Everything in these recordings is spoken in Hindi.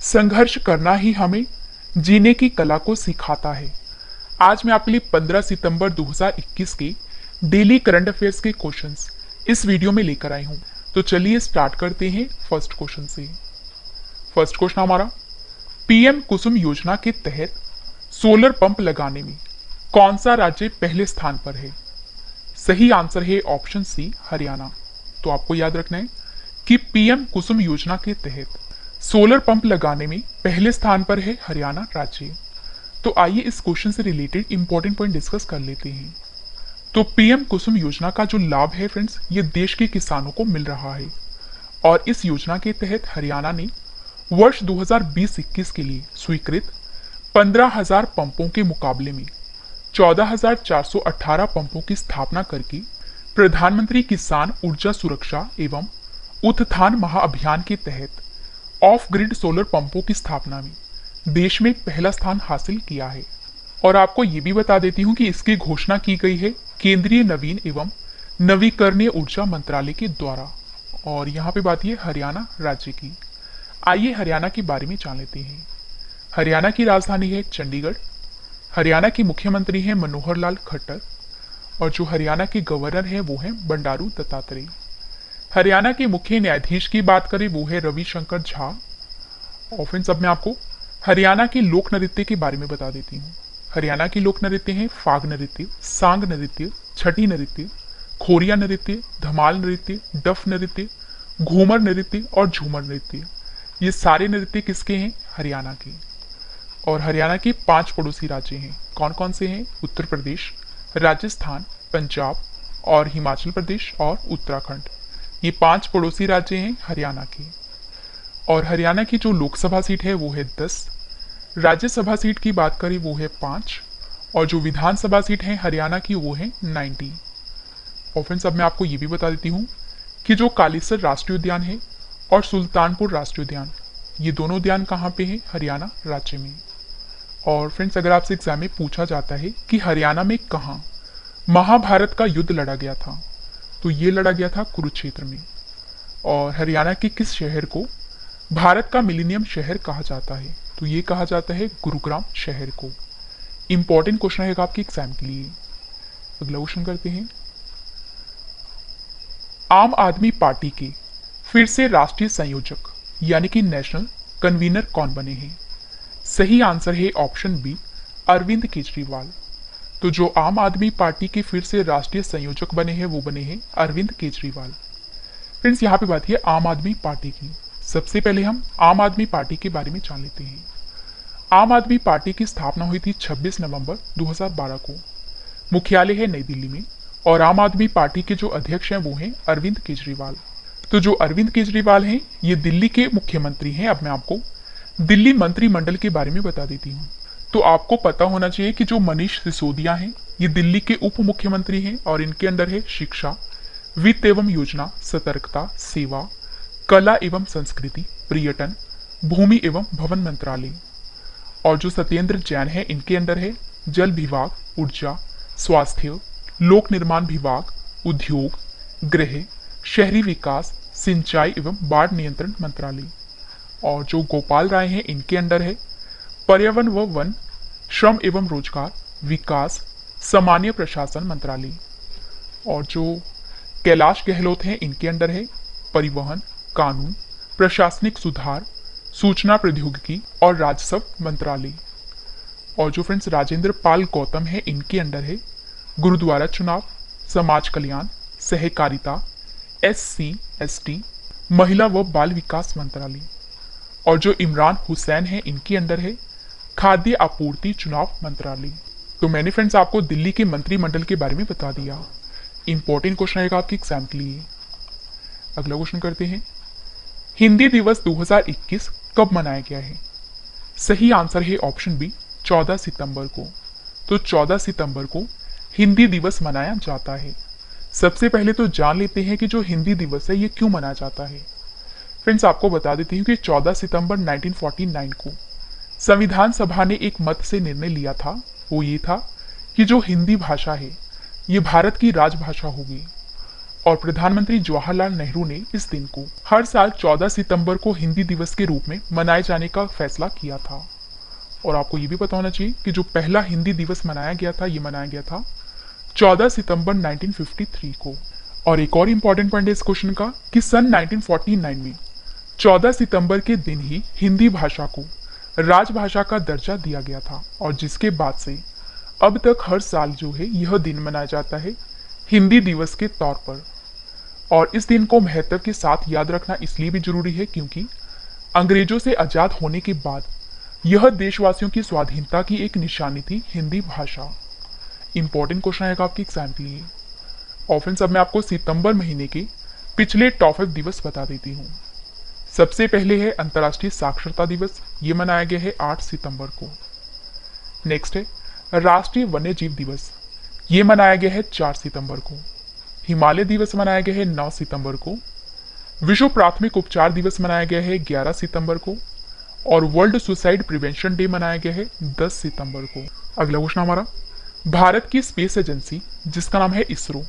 संघर्ष करना ही हमें जीने की कला को सिखाता है। आज मैं आपके लिए 15 सितंबर 2021 के डेली करंट अफेयर्स के क्वेश्चंस इस वीडियो में लेकर आई हूं। तो चलिए स्टार्ट करते हैं फर्स्ट क्वेश्चन से। फर्स्ट क्वेश्चन हमारा, पीएम कुसुम योजना के तहत सोलर पंप लगाने में कौन सा राज्य पहले स्थान पर है? सही आंसर है ऑप्शन सी, हरियाणा। तो आपको याद रखना है कि पीएम कुसुम योजना के तहत सोलर पंप लगाने में पहले स्थान पर है हरियाणा राज्य। तो आइए इस क्वेश्चन से रिलेटेड इंपॉर्टेंट पॉइंट डिस्कस कर लेते हैं। तो पीएम कुसुम योजना का जो लाभ है फ्रेंड्स, ये देश के किसानों को मिल रहा है और इस योजना के तहत हरियाणा ने वर्ष 2020-21 के लिए स्वीकृत 15,000 पंपों के मुकाबले में 14,418 पंपों की स्थापना करके प्रधानमंत्री किसान ऊर्जा सुरक्षा एवं उत्थान महाअभियान के तहत ऑफ ग्रिड सोलर पंपों की स्थापना में देश में पहला स्थान हासिल किया है। और आपको ये भी बता देती हूँ कि इसकी घोषणा की गई है केंद्रीय नवीन एवं नवीकरणीय ऊर्जा मंत्रालय के द्वारा। और यहाँ पे बात है हरियाणा राज्य की। आइए हरियाणा के बारे में जान लेते हैं। हरियाणा की राजधानी है चंडीगढ़। हरियाणा के मुख्यमंत्री हैं मनोहर लाल खट्टर और जो हरियाणा के गवर्नर हैं वो हैं बंडारू दत्तात्रेय। हरियाणा के मुख्य न्यायाधीश की बात करें वो है रविशंकर झा। और फ्रेंड्स अब मैं आपको हरियाणा के लोक नृत्य के बारे में बता देती हूँ। हरियाणा के लोक नृत्य हैं फाग नृत्य, सांग नृत्य, छठी नृत्य, खोरिया नृत्य, धमाल नृत्य, डफ नृत्य, घूमर नृत्य और झूमर नृत्य। ये सारे नृत्य किसके हैं? हरियाणा के। और हरियाणा के 5 पड़ोसी राज्य हैं। कौन कौन से हैं? उत्तर प्रदेश, राजस्थान, पंजाब और हिमाचल प्रदेश और उत्तराखंड। ये 5 पड़ोसी राज्य हैं हरियाणा के। और हरियाणा की जो लोकसभा सीट है वो है 10, राज्यसभा सीट की बात करें वो है 5 और जो विधानसभा सीट है हरियाणा की वो है 90। और फ्रेंड्स अब मैं आपको ये भी बता देती हूँ कि जो कालीसर राष्ट्रीय उद्यान है और सुल्तानपुर राष्ट्रीय उद्यान, ये दोनों उद्यान कहाँ पे हैं? हरियाणा राज्य में। और फ्रेंड्स अगर आपसे एग्जाम में पूछा जाता है कि हरियाणा में कहाँ महाभारत का युद्ध लड़ा गया था, तो ये लड़ा गया था कुरुक्षेत्र में। और हरियाणा के किस शहर को भारत का मिलेनियम शहर कहा जाता है? तो ये कहा जाता है गुरुग्राम शहर को। इंपॉर्टेंट क्वेश्चन रहेगा आपके एग्जाम के लिए। अगला क्वेश्चन करते हैं। आम आदमी पार्टी के फिर से राष्ट्रीय संयोजक यानी कि नेशनल कन्वीनर कौन बने हैं? सही आंसर है ऑप्शन बी, अरविंद केजरीवाल। तो जो आम आदमी पार्टी के फिर से राष्ट्रीय संयोजक बने हैं वो बने हैं अरविंद केजरीवाल। फ्रेंड्स यहाँ पे बात है आम आदमी पार्टी की। सबसे पहले हम आम आदमी पार्टी के बारे में जान लेते हैं। आम आदमी पार्टी की स्थापना हुई थी 26 नवंबर 2012 को। मुख्यालय है नई दिल्ली में और आम आदमी पार्टी के जो अध्यक्ष हैं वो हैं अरविंद केजरीवाल। तो जो अरविंद केजरीवाल हैं ये दिल्ली के मुख्यमंत्री हैं। अब मैं आपको दिल्ली मंत्रिमंडल के बारे में बता देती हूँ। तो आपको पता होना चाहिए कि जो मनीष सिसोदिया हैं ये दिल्ली के उप मुख्यमंत्री हैं और इनके अंडर है शिक्षा, वित्त एवं योजना, सतर्कता, सेवा, कला एवं संस्कृति, पर्यटन, भूमि एवं भवन मंत्रालय। और जो सत्येंद्र जैन है इनके अंडर है जल विभाग, ऊर्जा, स्वास्थ्य, लोक निर्माण विभाग, उद्योग, गृह, शहरी विकास, सिंचाई एवं बाढ़ नियंत्रण मंत्रालय। और जो गोपाल राय हैं इनके अंडर है पर्यावरण व वन, श्रम एवं रोजगार, विकास, सामान्य प्रशासन मंत्रालय। और जो कैलाश गहलोत हैं इनके अंडर है परिवहन, कानून, प्रशासनिक सुधार, सूचना प्रौद्योगिकी और राजस्व मंत्रालय। और जो फ्रेंड्स राजेंद्र पाल गौतम है इनके अंडर है गुरुद्वारा चुनाव, समाज कल्याण, सहकारिता, SC/ST, महिला व बाल विकास मंत्रालय। और जो इमरान हुसैन है इनके अंडर है खाद्य आपूर्ति चुनाव मंत्रालय। तो मैंने फ्रेंड्स आपको दिल्ली के मंत्रिमंडल के बारे में बता दिया। इंपॉर्टेंट क्वेश्चन रहेगा आपके एग्जाम के लिए। अगला क्वेश्चन करते हैं। हिंदी दिवस 2021 कब मनाया गया है? सही आंसर है ऑप्शन बी, 14 सितंबर को। तो 14 सितंबर को हिंदी दिवस मनाया जाता है। सबसे पहले तो जान लेते हैं कि जो हिंदी दिवस है ये क्यों मनाया जाता है। फ्रेंड्स आपको बता देती हूँ कि 14 सितंबर 1949 को संविधान सभा ने एक मत से निर्णय लिया था। वो ये था कि जो हिंदी भाषा है ये भारत की राजभाषा होगी और प्रधानमंत्री जवाहरलाल नेहरू ने इस दिन को हर साल 14 सितंबर को हिंदी दिवस के रूप में मनाए जाने का फैसला किया था। और आपको ये भी पता होना चाहिए कि जो पहला हिंदी दिवस मनाया गया था, ये मनाया गया था 14 सितंबर 1953 को। और एक और इम्पॉर्टेंट पॉइंट है इस क्वेश्चन का कि सन 1949 में 14 सितंबर के दिन ही हिंदी भाषा को राजभाषा का दर्जा दिया गया था, और जिसके बाद से अब तक हर साल जो है यह दिन मनाया जाता है हिंदी दिवस के तौर पर। और इस दिन को महत्व के साथ याद रखना इसलिए भी जरूरी है क्योंकि अंग्रेजों से आजाद होने के बाद यह देशवासियों की स्वाधीनता की एक निशानी थी हिंदी भाषा। इंपॉर्टेंट क्वेश्चन आएगा आपके एग्जाम के लिए। और फ्रेंड्स, अब मैं आपको सितंबर महीने के पिछले टॉप 5 दिवस बता देती हूँ। सबसे पहले है अंतर्राष्ट्रीय साक्षरता दिवस, ये मनाया गया है 8 सितंबर को। नेक्स्ट है राष्ट्रीय वन्य जीव दिवस, ये मनाया गया है 4 सितंबर को। हिमालय दिवस मनाया गया है 9 सितंबर को। विश्व प्राथमिक उपचार दिवस मनाया गया है 11 सितंबर को। और वर्ल्ड सुसाइड प्रिवेंशन डे मनाया गया है 10 सितंबर को। अगला क्वेश्चन हमारा, भारत की स्पेस एजेंसी जिसका नाम है इसरो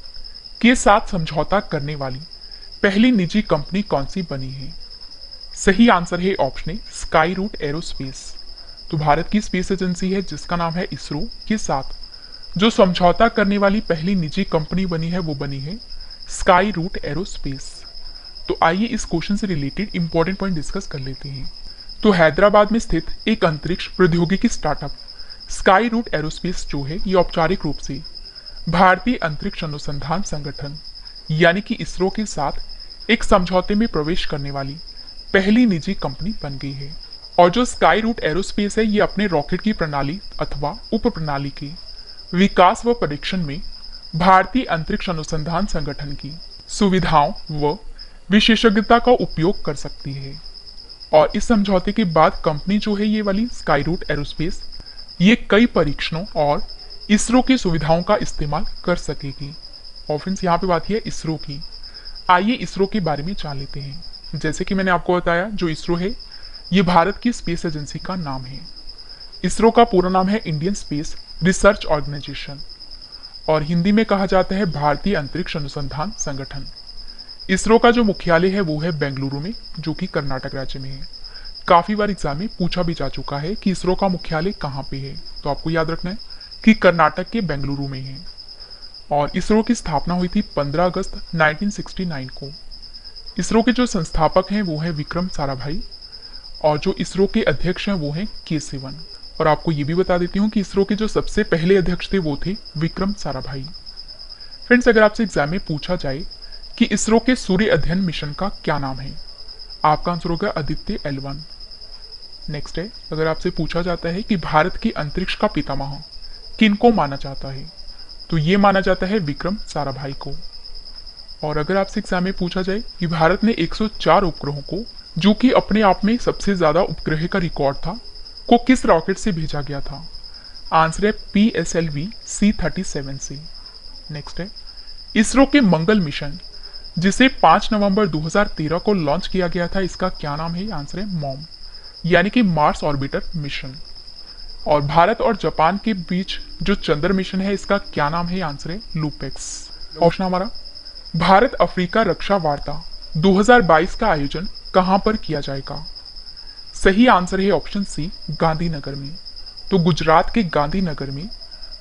के साथ समझौता करने वाली पहली निजी कंपनी कौन सी बनी है? सही आंसर है option A Skyroot Aerospace. तो भारत की स्पेस एजेंसी है जिसका नाम है इसरो के साथ जो समझौता करने वाली पहली निजी कंपनी बनी है वो बनी है स्काई रूट एरोस्पेस। तो आइए इस क्वेश्चन से रिलेटेड इंपॉर्टेंट पॉइंट डिस्कस कर लेते हैं। तो हैदराबाद में स्थित एक अंतरिक्ष प्रौद्योगिकी स्टार्टअप स्काई रूट एरोस्पेस जो है ये औपचारिक रूप से भारतीय अंतरिक्ष अनुसंधान संगठन यानी कि इसरो के साथ एक समझौते में प्रवेश करने वाली पहली निजी कंपनी बन गई है। और जो स्काई रूट एरोस्पेस है ये अपने रॉकेट की प्रणाली अथवा उप प्रणाली के विकास व परीक्षण में भारतीय अंतरिक्ष अनुसंधान संगठन की सुविधाओं व विशेषज्ञता का उपयोग कर सकती है। और इस समझौते के बाद कंपनी जो है ये वाली स्काई रूट एरोस्पेस ये कई परीक्षणों और इसरो की सुविधाओं का इस्तेमाल कर सकेगी। और फ्रेंड्स, यहाँ पे बात है इसरो की। आइए इसरो के बारे में जान लेते हैं। जैसे कि मैंने आपको बताया, जो इसरो है ये भारत की स्पेस एजेंसी का नाम है। इसरो का पूरा नाम है इंडियन स्पेस रिसर्च ऑर्गेनाइजेशन और हिंदी में कहा जाता है भारतीय अंतरिक्ष अनुसंधान संगठन। इसरो का जो मुख्यालय है वो है बेंगलुरु में, जो कि कर्नाटक राज्य में है। काफी बार एग्जाम में पूछा भी जा चुका है कि इसरो का मुख्यालय कहाँ पे है, तो आपको याद रखना है कि कर्नाटक के बेंगलुरु में है। और इसरो की स्थापना हुई थी 15 अगस्त 1969 को। इसरो के जो संस्थापक हैं वो है विक्रम साराभाई और जो इसरो के अध्यक्ष हैं वो हैं के सिवन। और आपको ये भी बता देती हूँ कि इसरो के जो सबसे पहले अध्यक्ष थे वो थे विक्रम साराभाई। फ्रेंड्स, अगर आपसे एग्जाम में पूछा जाए कि इसरो के सूर्य अध्ययन मिशन का क्या नाम है, आपका आंसर होगा आदित्य L1। नेक्स्ट है, अगर आपसे पूछा जाता है कि भारत के अंतरिक्ष का पितामह किनको माना जाता है, तो ये माना जाता है विक्रम साराभाई को। और अगर आपसे एग्जाम में पूछा जाए कि भारत ने 104 उपग्रहों को, जो कि अपने आप में सबसे ज्यादा उपग्रह का रिकॉर्ड था, को किस रॉकेट से भेजा गया था, आंसर है PSLV C-37 से। नेक्स्ट है, इसरो के मंगल मिशन जिसे 5 नवंबर 2013 को लॉन्च किया गया था, इसका क्या नाम है, आंसर है मॉम यानी कि मार्स ऑर्बिटर मिशन। और भारत और जापान के बीच जो चंद्र मिशन है इसका क्या नाम है, आंसर है लूपेक्स। ऑप्शन हमारा, भारत अफ्रीका रक्षा वार्ता 2022 का आयोजन कहां पर किया जाएगा? सही आंसर है ऑप्शन सी गांधीनगर में। तो गुजरात के गांधीनगर में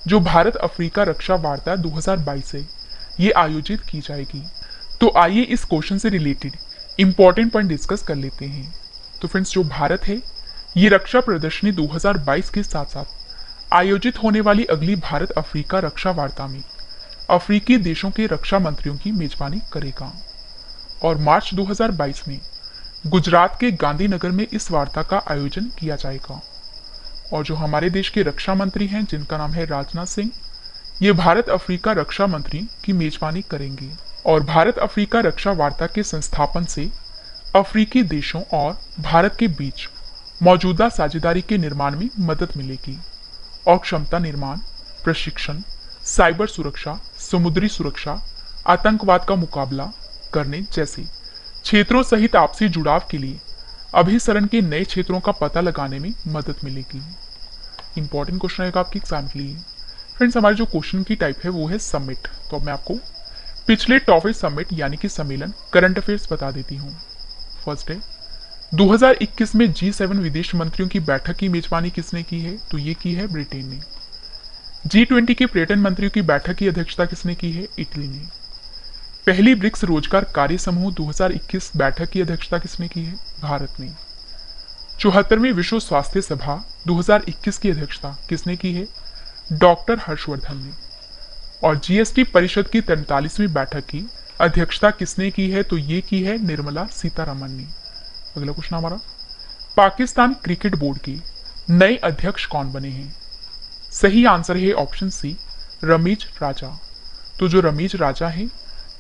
जो भारत अफ्रीका रक्षा वार्ता 2022 है ये आयोजित की जाएगी। तो आइए इस क्वेश्चन से रिलेटेड इंपॉर्टेंट पॉइंट डिस्कस कर लेते हैं। तो फ्रेंड्स, जो भारत है ये रक्षा प्रदर्शनी 2022 के साथ साथ आयोजित होने वाली अगली भारत अफ्रीका रक्षा वार्ता में अफ्रीकी देशों के रक्षा मंत्रियों की मेजबानी करेगा। और मार्च 2022 में गुजरात के गांधीनगर में इस वार्ता का आयोजन किया जाएगा। और जो हमारे देश के रक्षा मंत्री हैं जिनका नाम है राजनाथ सिंह, ये भारत अफ्रीका रक्षा मंत्री की मेजबानी करेंगे। और भारत अफ्रीका रक्षा वार्ता के संस्थापन से अफ्रीकी देशों और भारत के बीच मौजूदा साझेदारी के निर्माण में मदद मिलेगी और क्षमता निर्माण, प्रशिक्षण, साइबर सुरक्षा, समुद्री सुरक्षा, आतंकवाद का मुकाबला करने जैसे क्षेत्रों सहित आपसी जुड़ाव के लिए अभिसरण के नए क्षेत्रों का पता लगाने में मदद मिलेगी। इंपॉर्टेंट क्वेश्चन रहेगा आपके एग्जाम के लिए। फ्रेंड्स, हमारे जो क्वेश्चन की टाइप है वो है सबमिट। तो अब मैं आपको पिछले टॉफे समिट यानी कि सम्मेलन करंट अफेयर्स बता देती हूँ। फर्स्ट है 2021 में G7 विदेश मंत्रियों की बैठक की मेजबानी किसने की है? तो ये की है ब्रिटेन ने। G20 के पर्यटन मंत्रियों की बैठक की अध्यक्षता किसने की है? इटली ने। पहली ब्रिक्स रोजगार कार्य समूह 2021 बैठक की अध्यक्षता किसने की है? भारत ने। 74वीं विश्व स्वास्थ्य सभा 2021 की अध्यक्षता किसने की है? डॉक्टर हर्षवर्धन ने। और जीएसटी परिषद की 43वीं बैठक की अध्यक्षता किसने की है? तो ये की है निर्मला सीतारमण ने। अगला क्वेश्चन हमारा, पाकिस्तान क्रिकेट बोर्ड के नए अध्यक्ष कौन बने हैं? सही आंसर है ऑप्शन सी, रमीज राजा। तो जो रमीज राजा हैं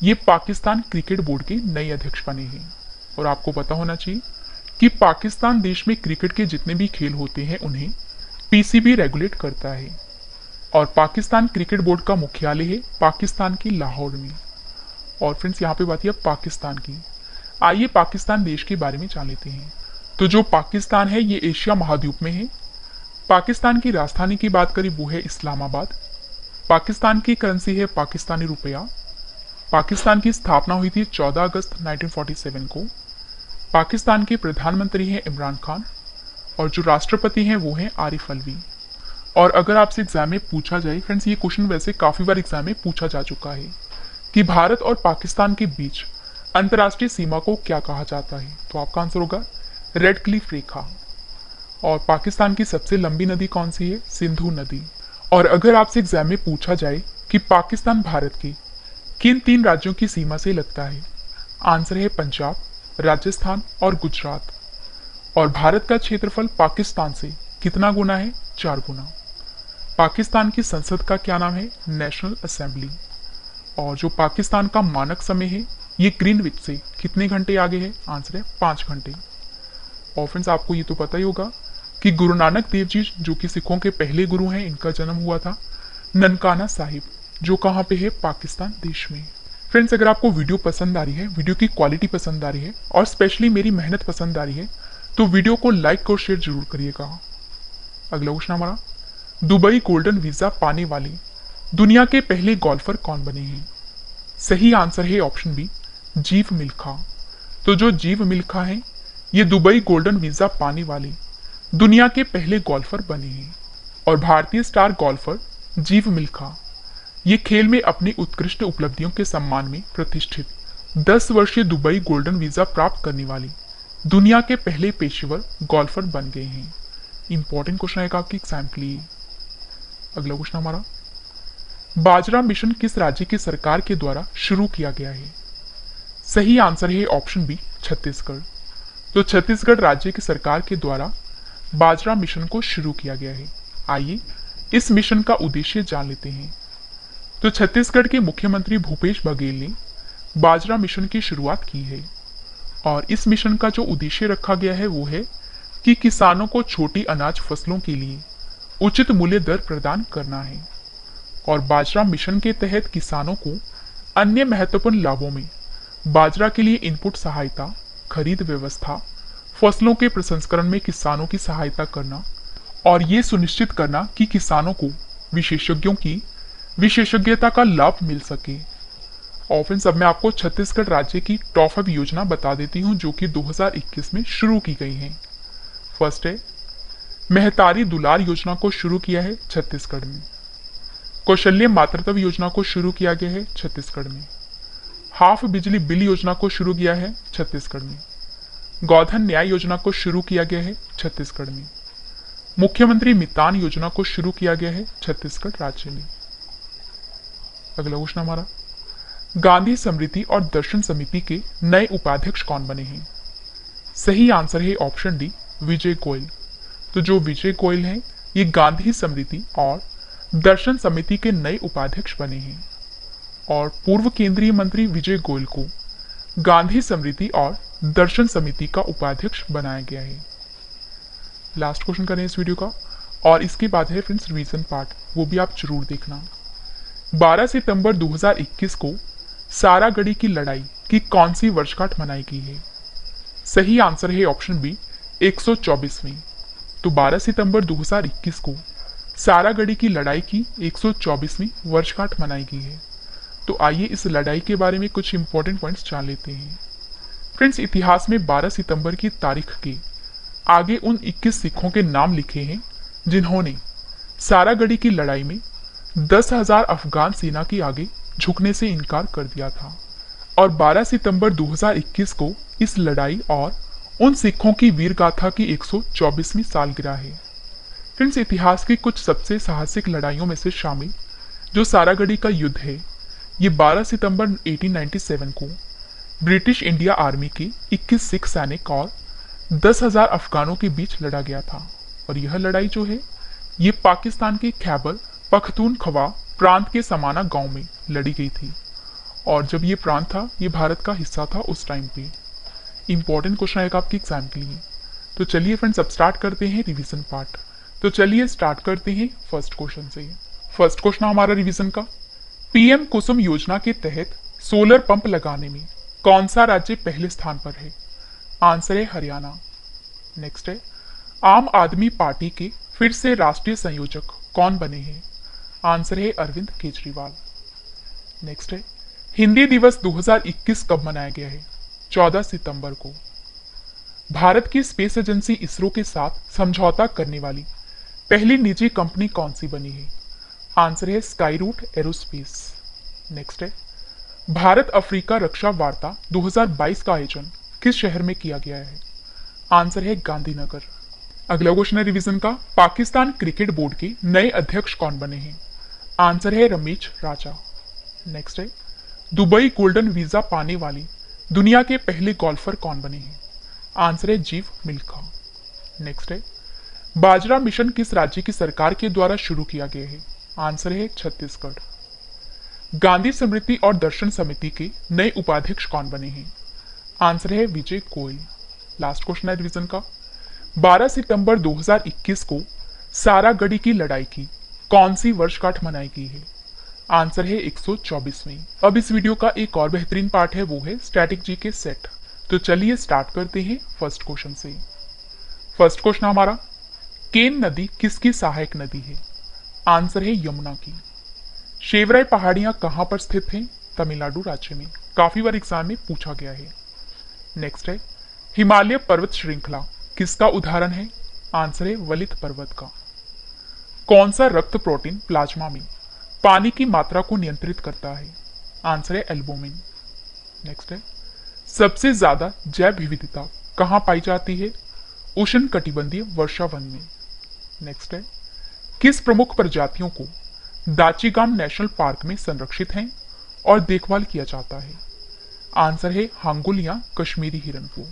ये पाकिस्तान क्रिकेट बोर्ड के नए अध्यक्ष बने हैं। और आपको पता होना चाहिए कि पाकिस्तान देश में क्रिकेट के जितने भी खेल होते हैं उन्हें पीसीबी रेगुलेट करता है। और पाकिस्तान क्रिकेट बोर्ड का मुख्यालय है पाकिस्तान के लाहौर में। और फ्रेंड्स यहाँ पे बात है पाकिस्तान की। आइए पाकिस्तान देश के बारे में जान लेते हैं। तो जो पाकिस्तान है ये एशिया महाद्वीप में है। पाकिस्तान की राजधानी की बात करें वो है इस्लामाबाद। पाकिस्तान की करेंसी है पाकिस्तानी रुपया। पाकिस्तान की स्थापना हुई थी 14 अगस्त 1947 को। पाकिस्तान के प्रधानमंत्री हैं इमरान खान और जो राष्ट्रपति हैं वो हैं आरिफ अलवी। और अगर आपसे एग्जाम में पूछा जाए, फ्रेंड्स ये क्वेश्चन वैसे काफी बार एग्जाम में पूछा जा चुका है कि भारत और पाकिस्तान के बीच अंतर्राष्ट्रीय सीमा को क्या कहा जाता है? तो आपका आंसर होगा रेड क्लिफ रेखा। और पाकिस्तान की सबसे लंबी नदी कौन सी है? सिंधु नदी। और अगर आपसे एग्जाम में पूछा जाए कि पाकिस्तान भारत के किन 3 राज्यों की सीमा से लगता है? आंसर है पंजाब, राजस्थान और गुजरात। और भारत का क्षेत्रफल पाकिस्तान से कितना गुना है? 4 गुना। पाकिस्तान की संसद का क्या नाम है? National assembly. और जो पाकिस्तान का मानक समय है ये ग्रीनविच से कितने घंटे आगे है? आंसर है 5 घंटे। और फ्रेंड्स आपको ये तो पता ही होगा कि गुरु नानक देव जी जो कि सिखों के पहले गुरु हैं, इनका जन्म हुआ था ननकाना साहिब, जो कहाँ पे है? पाकिस्तान देश में। फ्रेंड्स अगर आपको वीडियो पसंद आ रही है, वीडियो की क्वालिटी पसंद आ रही है और स्पेशली मेरी मेहनत पसंद आ रही है तो वीडियो को लाइक और शेयर जरूर करिएगा। अगला क्वेश्चन हमारा, दुबई गोल्डन वीजा पाने वाले दुनिया के पहले गोल्फर कौन बने हैं? सही आंसर है ऑप्शन बी, जीव मिल्खा। तो जो जीव मिल्खा हैं ये दुबई गोल्डन वीजा पाने वाले दुनिया के पहले गोल्फर बने हैं। और भारतीय स्टार गोल्फर जीव मिल्खा ये खेल में अपनी उत्कृष्ट उपलब्धियों के सम्मान में प्रतिष्ठित 10 वर्षीय दुबई गोल्डन वीजा प्राप्त करने वाले दुनिया के पहले पेशेवर गोल्फर बन गए हैं। इंपॉर्टेंट क्वेश्चन आएगा आपके एग्जाम के लिए। अगला क्वेश्चन हमारा, बाजरा मिशन किस राज्य की सरकार के द्वारा शुरू किया गया है? सही आंसर है ऑप्शन बी, छत्तीसगढ़। तो छत्तीसगढ़ राज्य की सरकार के द्वारा बाजरा मिशन को शुरू किया गया है। आइए इस मिशन का उद्देश्य जान लेते हैं। तो छत्तीसगढ़ के मुख्यमंत्री भूपेश बघेल ने बाजरा मिशन की शुरुआत की है। और इस मिशन का जो उद्देश्य रखा गया है वो है कि किसानों को छोटी अनाज फसलों के लिए उचित मूल्य दर प्रदान करना है। और बाजरा मिशन के तहत किसानों को अन्य महत्वपूर्ण लाभों में बाजरा के लिए इनपुट सहायता, खरीद व्यवस्था, फसलों के प्रसंस्करण में किसानों की सहायता करना और ये सुनिश्चित करना कि किसानों को विशेषज्ञों की विशेषज्ञता का लाभ मिल सके। और फ्रेंड्स अब मैं आपको छत्तीसगढ़ राज्य की टॉप 5 योजना बता देती हूँ जो कि 2021 में शुरू की गई है। फर्स्ट है मेहतारी दुलार योजना को शुरू किया है छत्तीसगढ़ में। कौशल्य मातृत्व योजना को शुरू किया गया है छत्तीसगढ़ में। हाफ बिजली बिल योजना को शुरू किया है छत्तीसगढ़ में। गोधन न्याय योजना को शुरू किया गया है छत्तीसगढ़ में। मुख्यमंत्री मितान योजना को शुरू किया गया है छत्तीसगढ़ राज्य में। अगला क्वेश्चन हमारा, गांधी स्मृति और दर्शन समिति के नए उपाध्यक्ष कौन बने हैं? सही आंसर है ऑप्शन डी, विजय गोयल। तो जो विजय गोयल हैं ये गांधी स्मृति और दर्शन समिति के नए उपाध्यक्ष बने हैं। और पूर्व केंद्रीय मंत्री विजय गोयल को गांधी स्मृति और दर्शन समिति का उपाध्यक्ष बनाया गया है। लास्ट क्वेश्चन करें इस वीडियो का और इसके बाद है फ्रेंड्स रिवीजन पार्ट, वो भी आप जरूर देखना। 12 सितंबर 2021 को सारागढ़ी की लड़ाई की कौन सी वर्षगांठ मनाई गई है? सही आंसर है ऑप्शन बी, 124वीं। तो 12 सितंबर 2021 को सारागढ़ी की लड़ाई की 124वीं वर्षगांठ मनाई गई है। तो आइए इस लड़ाई के बारे में कुछ इंपॉर्टेंट पॉइंट्स जान लेते हैं। फ्रेंड्स, इतिहास में 12 सितंबर की तारीख के आगे उन 21 सिखों के नाम लिखे हैं जिन्होंने सारागढ़ी की लड़ाई में 10,000 अफगान सेना के आगे झुकने से इनकार कर दिया था और 12 सितंबर 2021 को इस लड़ाई और उन सिखों की वीर गाथा की 124वीं सालगिरह है। फ्रेंड्स, इतिहास की कुछ सबसे साहसिक लड़ाइयों में से शामिल जो सारागढ़ी का युद्ध है, ये 12 सितंबर 1897 को ब्रिटिश इंडिया आर्मी के 21 सिख सैनिक और 10,000 अफगानों के बीच लड़ा गया था। और यह लड़ाई जो है ये पाकिस्तान के खैबर पख्तूनख्वा प्रांत के समाना गांव में लड़ी गई थी। और जब ये प्रांत था ये भारत का हिस्सा था उस टाइम पे। इंपॉर्टेंट क्वेश्चन आएगा आपके एग्जाम के लिए। तो चलिए फ्रेंड्स, अब स्टार्ट करते हैं रिवीजन पार्ट। तो चलिए स्टार्ट करते हैं फर्स्ट क्वेश्चन से। फर्स्ट क्वेश्चन हमारा रिवीजन का, पीएम कुसुम योजना के तहत सोलर पंप लगाने में कौन सा राज्य पहले स्थान पर है? आंसर है हरियाणा। नेक्स्ट है, आम आदमी पार्टी के फिर से राष्ट्रीय संयोजक कौन बने हैं? आंसर है अरविंद केजरीवाल। नेक्स्ट है, हिंदी दिवस 2021 कब मनाया गया है? 14 सितंबर को। भारत की स्पेस एजेंसी इसरो के साथ समझौता करने वाली पहली निजी कंपनी कौन सी बनी है? आंसर है स्काई रूट एरोस्पेस। नेक्स्ट है, भारत अफ्रीका रक्षा वार्ता 2022 का आयोजन किस शहर में किया गया है? आंसर है गांधीनगर। अगला क्वेश्चन है रिवीजन का, पाकिस्तान क्रिकेट बोर्ड के नए अध्यक्ष कौन बने हैं? आंसर है रमेश राजा। नेक्स्ट है, दुबई गोल्डन वीजा पाने वाली दुनिया के पहले गोल्फर कौन बने हैं? आंसर है जीव मिल्खा। नेक्स्ट है, बाजरा मिशन किस राज्य की सरकार के द्वारा शुरू किया गया है? आंसर है छत्तीसगढ़। गांधी स्मृति और दर्शन समिति के नए उपाध्यक्ष कौन बने हैं? आंसर है विजय गोयल। लास्ट क्वेश्चन है रिवीजन का, 12 सितंबर 2021 को सारागढ़ी की लड़ाई की कौन सी वर्षगांठ मनाई गई है? आंसर है 124वीं। अब इस वीडियो का एक और बेहतरीन पार्ट है, वो है स्टैटिक जी के सेट। तो चलिए स्टार्ट करते हैं फर्स्ट क्वेश्चन से। फर्स्ट क्वेश्चन हमारा, केन नदी किसकी सहायक नदी है? आंसर है यमुना की। शेवराय पहाड़ियां कहां पर स्थित हैं? तमिलनाडु राज्य में। काफी बार एग्जाम में पूछा गया है। नेक्स्ट है, हिमालय पर्वत श्रृंखला किसका उदाहरण है? आंसर है वलित पर्वत का। कौन सा रक्त प्रोटीन प्लाज्मा में पानी की मात्रा को नियंत्रित करता है? आंसर है एल्बुमिन। नेक्स्ट है, सबसे ज्यादा जैव विविधता कहां पाई जाती है? उष्ण कटिबंधीय वर्षा वन में। नेक्स्ट है, किस प्रमुख प्रजातियों को दाचीगाम नेशनल पार्क में संरक्षित हैं और देखभाल किया जाता है? आंसर है हांगुल या कश्मीरी हिरन को।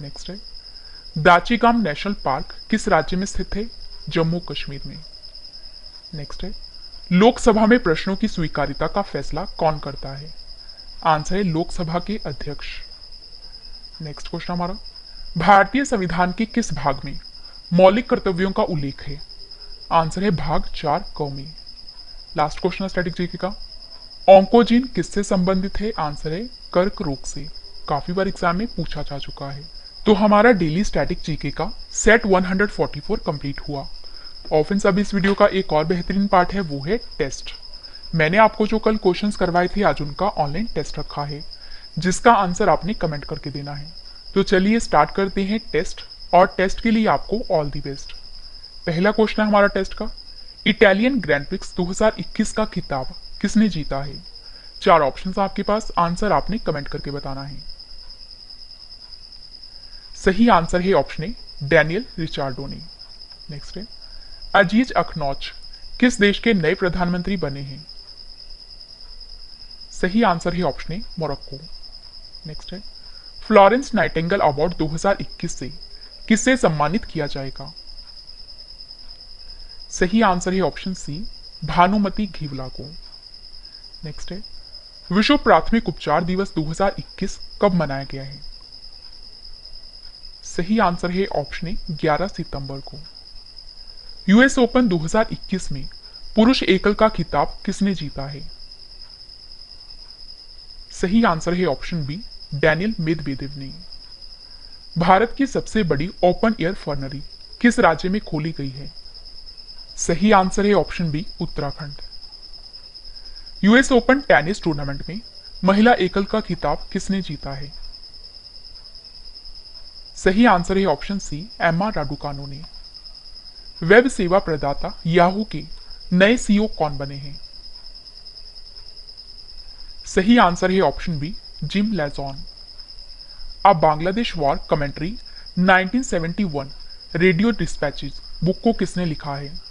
नेक्स्ट है, दाचीगाम नेशनल पार्क किस राज्य में स्थित है? जम्मू कश्मीर में। नेक्स्ट है, लोकसभा में प्रश्नों की स्वीकार्यता का फैसला कौन करता है? आंसर है लोकसभा के अध्यक्ष। नेक्स्ट क्वेश्चन हमारा, भारतीय संविधान के किस भाग में मौलिक कर्तव्यों का उल्लेख है? आंसर है भाग 4 क में। लास्ट क्वेश्चन है स्टैटिक जीके का, ऑन्कोजीन किससे संबंधित है? आंसर है कर्क रोग से। काफी बार एग्जाम में पूछा जा चुका है। तो हमारा डेली स्टैटिक जीके का सेट 144 कंप्लीट हुआ। और फ्रेंड्स, अब इस वीडियो का एक और बेहतरीन पार्ट है, वो है टेस्ट। मैंने आपको जो कल क्वेश्चंस करवाए थे आज उनका ऑनलाइन टेस्ट रखा है, जिसका आंसर आपने कमेंट करके देना है। तो चलिए स्टार्ट करते हैं टेस्ट, और टेस्ट के लिए आपको ऑल दी बेस्ट। पहला क्वेश्चन है हमारा टेस्ट का, इटालियन ग्रैंड प्रिक्स 2021 का खिताब किसने जीता है? 4 ऑप्शंस आपके पास, आंसर आपने कमेंट करके बताना है। सही आंसर है ऑप्शन ए, डैनियल रिचार्डो ने। नेक्स्ट है, अजीज अखनौच किस देश के नए प्रधानमंत्री बने हैं? सही आंसर है ऑप्शन ए, मोरक्को। नेक्स्ट है, फ्लोरेंस नाइटिंगेल अवार्ड 2021 से किससे सम्मानित किया जाएगा? सही आंसर है ऑप्शन सी, भानुमति घीवला को। नेक्स्ट है, विश्व प्राथमिक उपचार दिवस 2021 कब मनाया गया है? सही आंसर है ऑप्शन ए, 11 सितंबर को। यूएस ओपन 2021 में पुरुष एकल का खिताब किसने जीता है? सही आंसर है ऑप्शन बी, डैनियल मेदवेदेव ने। भारत की सबसे बड़ी ओपन एयर फर्नरी किस राज्य में खोली गई है? सही आंसर है option B, Uttarakhand. US Open tennis tournament में महिला एकल का खिताब किसने जीता है? सही आंसर है ऑप्शन सी, एम्मा राडुकानो ने। वेब सेवा प्रदाता याहू के नए सीईओ कौन बने हैं? सही आंसर है ऑप्शन बी, जिम लेजॉन। अब Bangladesh war commentary 1971 radio dispatches book को किसने लिखा है?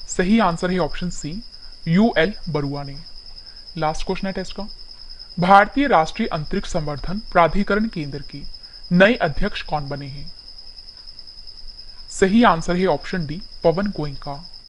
सही आंसर है ऑप्शन सी, यूएल बरुआ ने। लास्ट क्वेश्चन है टेस्ट का। भारतीय राष्ट्रीय अंतरिक्ष संवर्धन प्राधिकरण केंद्र के नए अध्यक्ष कौन बने हैं? सही आंसर है ऑप्शन डी, पवन गोयनका।